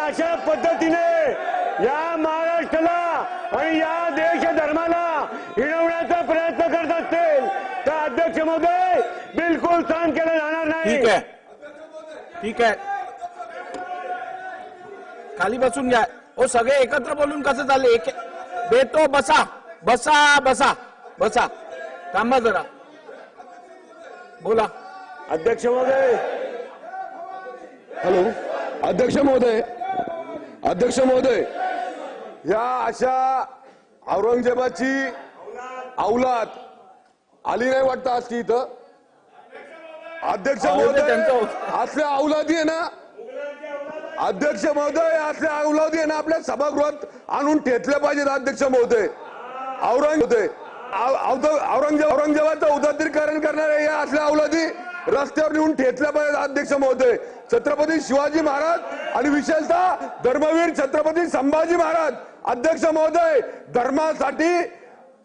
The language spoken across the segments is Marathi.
अशा पद्धतीने या महाराष्ट्राला आणि या देश धर्माला हिणवण्याचा प्रयत्न करत असतील तर अध्यक्ष महोदय बिलकुल सहन केलं जाणार नाही. ठीक आहे, ठीक आहे, खाली बसून घ्या. ओ सगळे एकत्र बोलून कसं चालले? एक देतो, बसा बसा बसा बसा, थांबा जरा, बोला. अध्यक्ष महोदय. हॅलो अध्यक्ष महोदय. अध्यक्ष महोदय, या अशा औरंगजेबाची औलाद आली नाही वाटतं आज की इथं. अध्यक्ष महोदय, असल्या औलादी आहे ना, अध्यक्ष महोदय, असल्या औलादी आहे ना आपल्या सभागृहात आणून ठेचल्या पाहिजेत. अध्यक्ष महोदय, औरंगजेबाचं उदात्तीकरण करणाऱ्या या असल्या औलादी रस्त्यावर नेऊन ठेचल्या पाहिजेत. अध्यक्ष महोदय, छत्रपती शिवाजी महाराज आणि विशेषतः धर्मवीर छत्रपती संभाजी महाराज. अध्यक्ष महोदय, धर्मासाठी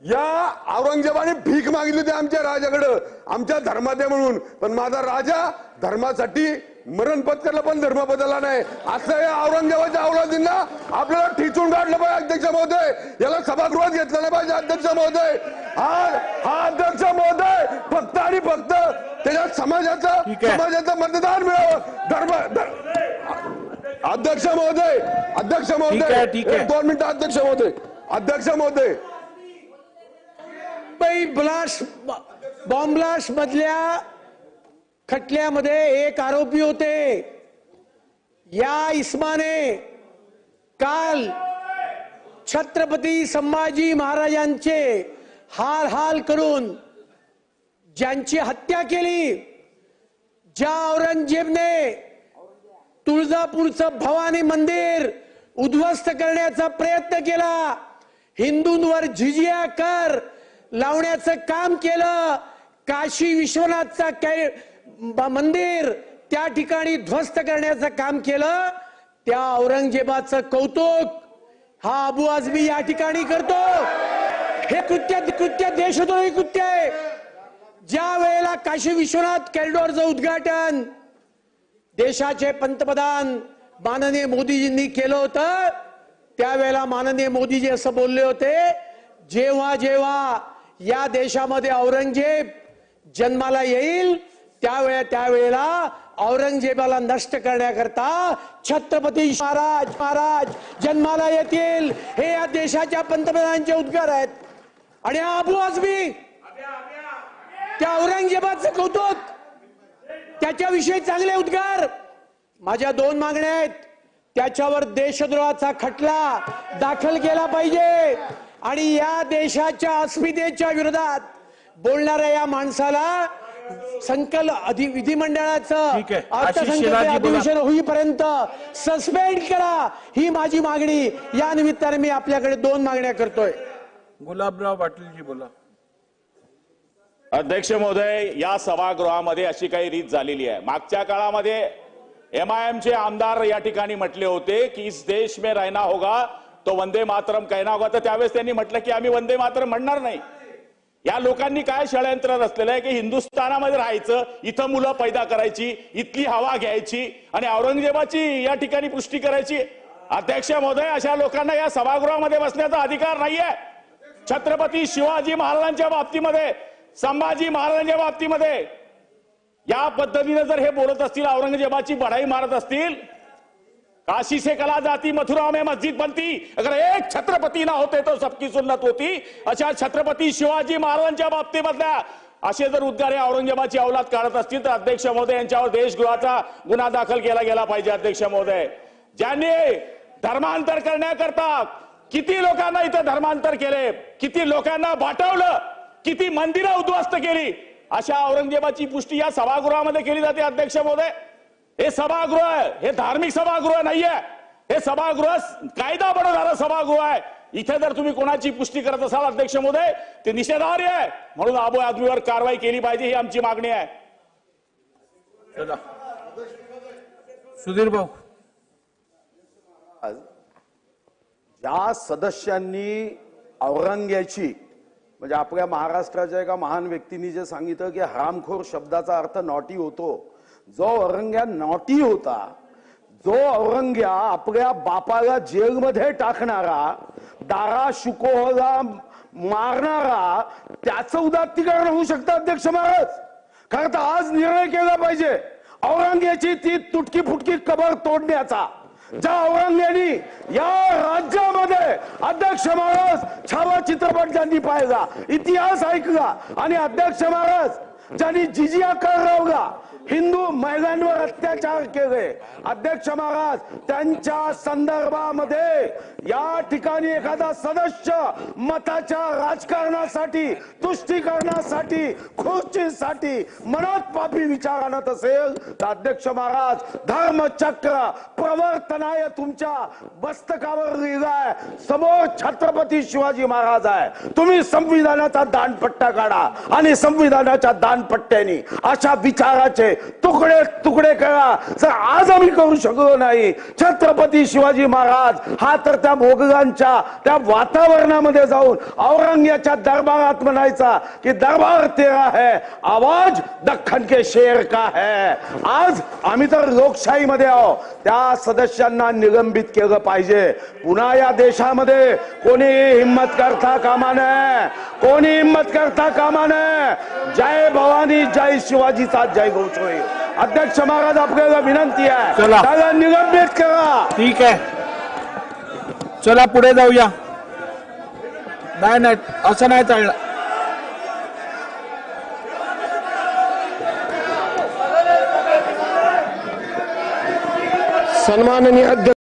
या औरंगजेबाने भीक मागितली होती आमच्या राजाकडं, आमच्या धर्मात म्हणून, पण माझा राजा धर्मासाठी मरण पत्करला पण धर्म बदलला नाही. असं या औरंगजेबाच्या औलादींना आपल्याला ठिचून काढलं पाहिजे. अध्यक्ष महोदय, याला सभागृहात घेतलं नाही पाहिजे. अध्यक्ष महोदय, हा अध्यक्ष महोदय फक्त आणि फक्त त्याच्या समाजाचं मतदान मिळावं. अध्यक्ष महोदय, अध्यक्ष महोदय, 2 मिनिटं. अध्यक्ष महोदय, अध्यक्ष महोदय, बॉम्ब ब्लास्ट मधल्या खटल्यामध्ये एक आरोपी होते. या इसमाने काल छत्रपती संभाजी महाराजांचे हाल हाल करून ज्यांची हत्या केली, ज्या औरंगजेबने तुळजापूरचं भवानी मंदिर उद्ध्वस्त करण्याचा प्रयत्न केला, हिंदूंवर झिजिया कर लावण्याचं काम केलं, काशी विश्वनाथचा मंदिर त्या ठिकाणी ध्वस्त करण्याचं काम केलं, त्या औरंगजेबाचं कौतुक हा अबू आझमी या ठिकाणी करतो. हे कृत्य देशद्रोही कृत्य आहे. ज्या वेळेला काशी विश्वनाथ कॉरिडॉरचं उद्घाटन देशाचे पंतप्रधान माननीय मोदीजींनी केलं होतं, त्यावेळेला माननीय मोदीजी असं बोलले होते, जेव्हा जेव्हा या देशामध्ये औरंगजेब जन्माला येईल त्यावेळेला औरंगजेबाला नष्ट करण्याकरता छत्रपती महाराज जन्माला येतील. हे या देशाच्या पंतप्रधानांचे उद्गार आहेत. आणि अबू आझमी त्या औरंगजेबाचं कौतुक, त्याच्याविषयी चांगले उद्गार. माझ्या 2 मागण्या आहेत. त्याच्यावर देशद्रोहाचा खटला दाखल केला पाहिजे आणि या देशाच्या अस्मितेच्या विरोधात बोलणाऱ्या या माणसाला विधिमंडळाचं अर्थसंकल्पीय अधिवेशन होईपर्यंत सस्पेंड करा. ही माझी मागणी. या निमित्ताने मी आपल्याकडे 2 मागण्या करतोय. गुलाबराव पाटीलजी बोला. अध्यक्ष महोदय, या सभागृहामध्ये अशी काही रीत झालेली आहे. मागच्या काळामध्ये एमआयएमचे आमदार या ठिकाणी म्हटले होते की इस देश में रहना होगा तो वंदे मातरम कहना होगा, तर त्यावेळेस त्यांनी म्हटलं की आम्ही वंदे मातरम म्हणणार नाही. या लोकांनी काय षडयंत्र रचलेलं आहे की हिंदुस्थानामध्ये राहायचं, इथं मुलं पैदा करायची, इथली हवा घ्यायची आणि औरंगजेबाची या ठिकाणी पुष्टी करायची. अध्यक्ष महोदय, अशा लोकांना या सभागृहामध्ये बसण्याचा अधिकार नाहीये. छत्रपती शिवाजी महाराजांच्या बाबतीमध्ये, संभाजी महाराजांच्या बाबतीमध्ये या पद्धतीने जर हे बोलत असतील, औरंगजेबाची बढाई मारत असतील, काशी से कला जाती मथुरा में मस्जिद बनती, अगर एक छत्रपती ना होते तो सबकी सुन्नत होती. अशा छत्रपती शिवाजी महाराजांच्या बाबतीमधल्या असे जर उद्गार औरंगजेबाची औलाद काढत असतील तर अध्यक्ष महोदय यांच्यावर देशद्रोहाचा गुन्हा दाखल केला गेला पाहिजे. अध्यक्ष महोदय, ज्यांनी धर्मांतर करण्याकरता किती लोकांना इथं धर्मांतर केले, किती लोकांना बाटवलं, किती मंदिरं उद्ध्वस्त केली, अशा औरंगजेबाची पुष्टी या सभागृहामध्ये केली जाते. अध्यक्ष महोदय, हे सभागृह, हे धार्मिक सभागृह नाहीये. हे सभागृह कायदा बनवणारं सभागृह आहे. इथे जर तुम्ही कोणाची पुष्टी करत असाल अध्यक्ष महोदय, ते निषेधार्ह आहे. म्हणून अबू आझमीवर कारवाई केली पाहिजे, ही आमची मागणी आहे. सुधीर भाऊ, ज्या सदस्यांनी औरंग्याची म्हणजे आपल्या महाराष्ट्राच्या एका महान व्यक्तींनी जे सांगितलं की हरामखोर शब्दाचा अर्थ नॉटी होतो, जो औरंग्या नॉटी होता, जो औरंग्या आपल्या बापाला जेलमध्ये टाकणारा, दारा शुकोहला मारणारा, त्याचं उदात्तीकरण होऊ शकतं अध्यक्ष महाराज. कारण तर आज निर्णय केला पाहिजे औरंग्याची ती तुटकी फुटकी कबर तोडण्याचा. ज्या औरंग्यानी या राज्यामध्ये अध्यक्ष महाराज छावा चित्रपट ज्यांनी पाहिला, इतिहास ऐकला, आणि अध्यक्ष महाराज ज्यांनी जिजिया कर लावला, हिंदू महिलांवर अत्याचार केले, अध्यक्ष महाराज त्यांच्या संदर्भामध्ये या ठिकाणी एखादा सदस्य मताच्या राजकारणासाठी, तुष्टीकरणासाठी, खुर्चीसाठी मनात पापी विचार आणत असेल तर अध्यक्ष महाराज धर्मचक्र प्रवर्तनाय तुमच्या मस्तकावर लिहिलाय. समोर छत्रपती शिवाजी महाराज आहे. तुम्ही संविधानाचा दानपट्टा काढा आणि संविधानाच्या दानपट्ट्याने अशा विचाराचे तुकडे तुकडे करा. जर आज आम्ही करू शकलो नाही, छत्रपती शिवाजी महाराज हा तर त्या मोगलांच्या त्या वातावरणामध्ये जाऊन औरंग्याच्या दरबारात म्हणायचा की दरबार तेरा है, आवाज दख्खन के शेर का है. आज आम्ही तर लोकशाहीमध्ये आहोत. त्या सदस्यांना निलंबित केलं पाहिजे. पुन्हा या देशामध्ये कोणी हिम्मत करता कामा नये, कोणी हिम्मत करता कामा नये. जय भवानी, जय शिवाजीचा जय घोष होईल. अध्यक्ष महाराज आपल्याला विनंती आहे, त्याला निलंबित करा. ठीक आहे, चला पुढे जाऊया. नाही असं नाही चाललं. सन्माननीय अध्यक्ष